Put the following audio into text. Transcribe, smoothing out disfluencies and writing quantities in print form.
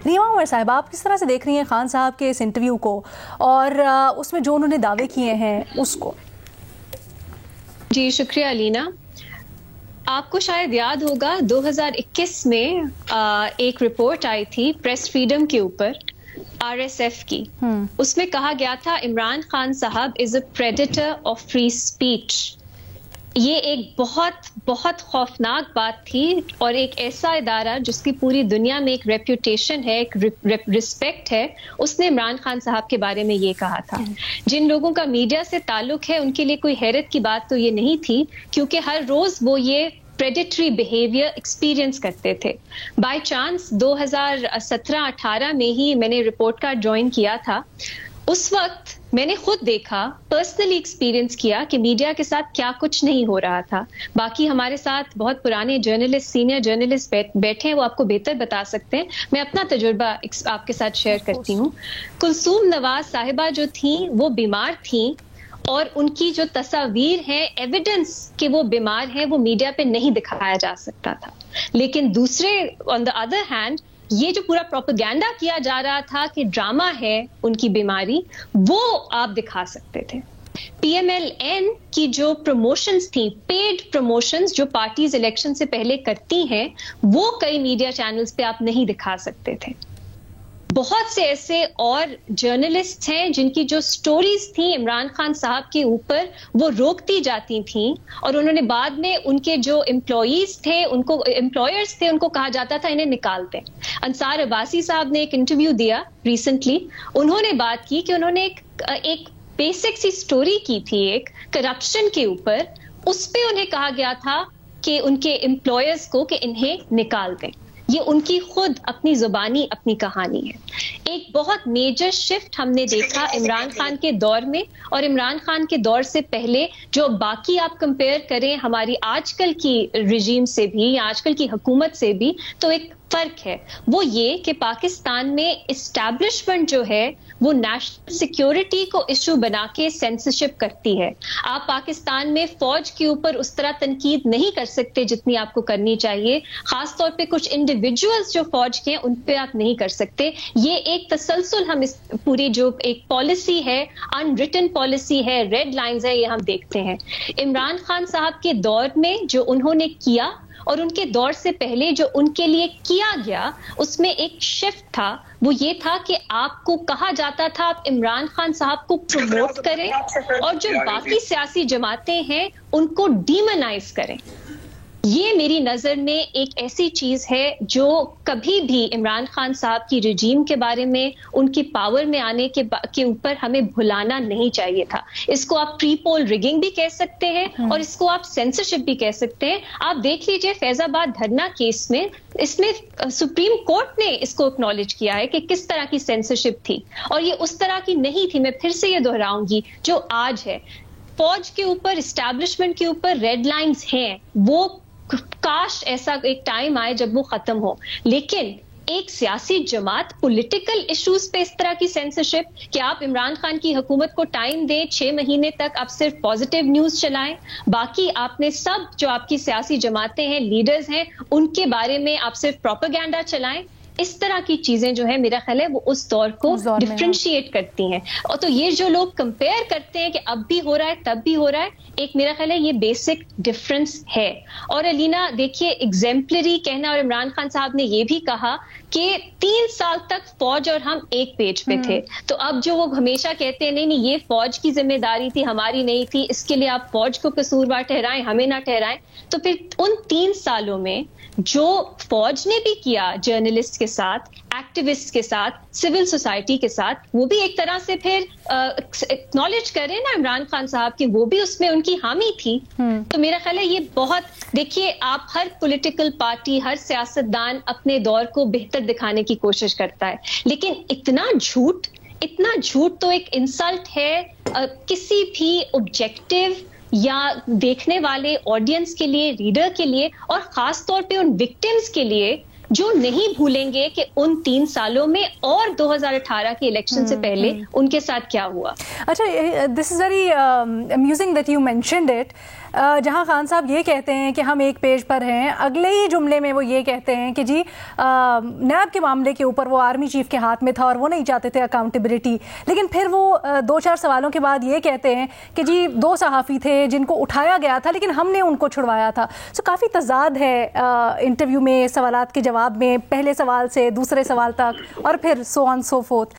ریما عمر صاحب, آپ کس طرح سے دیکھ رہی ہیں خان صاحب کے اس انٹرویو کو اور اس میں جو انہوں نے دعوے کیے ہیں اس کو؟ جی شکریہ علینا. آپ کو شاید یاد ہوگا 2021 میں ایک رپورٹ آئی تھی پریس فریڈم کے اوپر RSF کی. اس میں کہا گیا تھا عمران خان صاحب از اے پریڈیٹر آف فری اسپیچ. یہ ایک بہت بہت خوفناک بات تھی, اور ایک ایسا ادارہ جس کی پوری دنیا میں ایک ریپوٹیشن ہے, ایک رسپیکٹ ہے, اس نے عمران خان صاحب کے بارے میں یہ کہا تھا. جن لوگوں کا میڈیا سے تعلق ہے ان کے لیے کوئی حیرت کی بات تو یہ نہیں تھی, کیونکہ ہر روز وہ یہ پریڈیٹری بیہیویئر ایکسپیرینس کرتے تھے. بائی چانس 2017-18 میں ہی میں نے رپورٹ کارڈ جوائن کیا تھا. اس وقت میں نے خود دیکھا, پرسنلی ایکسپیرینس کیا کہ میڈیا کے ساتھ کیا کچھ نہیں ہو رہا تھا. باقی ہمارے ساتھ بہت پرانے جرنلسٹ, سینئر جرنلسٹ بیٹھے ہیں, وہ آپ کو بہتر بتا سکتے ہیں. میں اپنا تجربہ آپ کے ساتھ شیئر کرتی ہوں. کلثوم نواز صاحبہ جو تھیں وہ بیمار تھیں, اور ان کی جو تصاویر ہیں, ایویڈنس کہ وہ بیمار ہیں, وہ میڈیا پہ نہیں دکھایا جا سکتا تھا. لیکن دوسرے آن دا ادر ہینڈ یہ جو پورا پروپیگینڈا کیا جا رہا تھا کہ ڈرامہ ہے ان کی بیماری, وہ آپ دکھا سکتے تھے. PMLN کی جو پروموشنز تھیں, پیڈ پروموشنز جو پارٹیز الیکشن سے پہلے کرتی ہیں, وہ کئی میڈیا چینلز پہ آپ نہیں دکھا سکتے تھے. بہت سے ایسے اور جرنلسٹ ہیں جن کی جو سٹوریز تھیں عمران خان صاحب کے اوپر, وہ روکتی جاتی تھیں, اور انہوں نے بعد میں ان کے جو امپلائیز تھے, ان کو امپلائرز تھے, ان کو کہا جاتا تھا انہیں نکال دیں. انصار عباسی صاحب نے ایک انٹرویو دیا ریسنٹلی, انہوں نے بات کی کہ انہوں نے ایک بیسک سی سٹوری کی تھی ایک کرپشن کے اوپر, اس پہ انہیں کہا گیا تھا کہ ان کے امپلائرز کو کہ انہیں نکال دیں. یہ ان کی خود اپنی زبانی اپنی کہانی ہے. ایک بہت میجر شفٹ ہم نے دیکھا عمران خان کے دور میں, اور عمران خان کے دور سے پہلے جو باقی آپ کمپیئر کریں ہماری آج کل کی رجیم سے بھی یا آج کل کی حکومت سے بھی, تو ایک فرق ہے. وہ یہ کہ پاکستان میں اسٹیبلشمنٹ جو ہے وہ نیشنل سیکیورٹی کو ایشو بنا کے سینسرشپ کرتی ہے. آپ پاکستان میں فوج کے اوپر اس طرح تنقید نہیں کر سکتے جتنی آپ کو کرنی چاہیے. خاص طور پہ کچھ انڈیویجولز جو فوج کے ہیں ان پہ آپ نہیں کر سکتے. یہ ایک تسلسل ہم اس پوری جو ایک پالیسی ہے, ان ریٹن پالیسی ہے, ریڈ لائنز ہے, یہ ہم دیکھتے ہیں. عمران خان صاحب کے دور میں جو انہوں نے کیا اور ان کے دور سے پہلے جو ان کے لیے کیا گیا, اس میں ایک شفٹ تھا. وہ یہ تھا کہ آپ کو کہا جاتا تھا آپ عمران خان صاحب کو پروموٹ کریں, اور جو باقی سیاسی جماعتیں ہیں ان کو ڈیمونائز کریں. یہ میری نظر میں ایک ایسی چیز ہے جو کبھی بھی عمران خان صاحب کی رجیم کے بارے میں, ان کی پاور میں آنے کے اوپر ہمیں بھلانا نہیں چاہیے تھا. اس کو آپ پری پول ریگنگ بھی کہہ سکتے ہیں, اور اس کو آپ سینسرشپ بھی کہہ سکتے ہیں. آپ دیکھ لیجئے فیض آباد دھرنا کیس میں اس میں سپریم کورٹ نے اس کو اکنالج کیا ہے کہ کس طرح کی سینسرشپ تھی, اور یہ اس طرح کی نہیں تھی. میں پھر سے یہ دہراؤں گی, جو آج ہے فوج کے اوپر, اسٹیبلشمنٹ کے اوپر ریڈ لائنز ہیں, وہ کاش ایسا ایک ٹائم آئے جب وہ ختم ہو. لیکن ایک سیاسی جماعت پولیٹیکل ایشوز پہ اس طرح کی سینسرشپ کہ آپ عمران خان کی حکومت کو ٹائم دیں 6 مہینے تک آپ صرف پازیٹیو نیوز چلائیں, باقی آپ نے سب جو آپ کی سیاسی جماعتیں ہیں, لیڈرز ہیں, ان کے بارے میں آپ صرف پروپیگینڈا چلائیں. اس طرح کی چیزیں جو ہیں میرا خیال ہے وہ اس دور کو ڈفرینشیٹ کرتی ہیں. اور تو یہ جو لوگ کمپیئر کرتے ہیں کہ اب بھی ہو رہا ہے تب بھی ہو رہا ہے, ایک میرا خیال ہے یہ بیسک ڈفرنس ہے. اور علینا دیکھیے, ایگزیمپلری کہنا, اور عمران خان صاحب نے یہ بھی کہا کہ 3 سال تک فوج اور ہم ایک پیج پہ تھے. تو اب جو وہ ہمیشہ کہتے ہیں نہیں یہ فوج کی ذمہ داری تھی, ہماری نہیں تھی, اس کے لیے آپ فوج کو قصوروار ٹھہرائیں, ہمیں نہ ٹھہرائیں. تو پھر ان 3 سالوں میں جو فوج نے بھی کیا جرنلسٹ کے ساتھ, ایکٹیوسٹ کے ساتھ, سول سوسائٹی کے ساتھ, وہ بھی ایک طرح سے پھر اکنالج کریں نا عمران خان صاحب کی, وہ بھی اس میں ان کی حامی تھی. تو میرا خیال ہے یہ بہت, دیکھیے آپ ہر پولیٹیکل پارٹی, ہر سیاستدان اپنے دور کو بہتر دکھانے کی کوشش کرتا ہے, لیکن اتنا جھوٹ تو ایک انسلٹ ہے کسی بھی آبجیکٹو یا دیکھنے والے آڈینس کے لیے, ریڈر کے لیے, اور خاص طور پہ ان وکٹمز کے لیے جو نہیں بھولیں گے کہ ان 3 سالوں میں اور 2018 کے الیکشن سے پہلے ان کے ساتھ کیا ہوا. اچھا, this is very amusing that you mentioned it. جہاں خان صاحب یہ کہتے ہیں کہ ہم ایک پیج پر ہیں، اگلے ہی جملے میں وہ یہ کہتے ہیں کہ جی نیب کے معاملے کے اوپر وہ آرمی چیف کے ہاتھ میں تھا اور وہ نہیں چاہتے تھے اکاؤنٹیبلٹی، لیکن پھر وہ 2-4 سوالوں کے بعد یہ کہتے ہیں کہ جی 2 صحافی تھے جن کو اٹھایا گیا تھا لیکن ہم نے ان کو چھڑوایا تھا. سو کافی تضاد ہے انٹرویو میں، سوالات کے جواب میں، پہلے سوال سے دوسرے سوال تک، اور پھر سو آن سو فورتھ.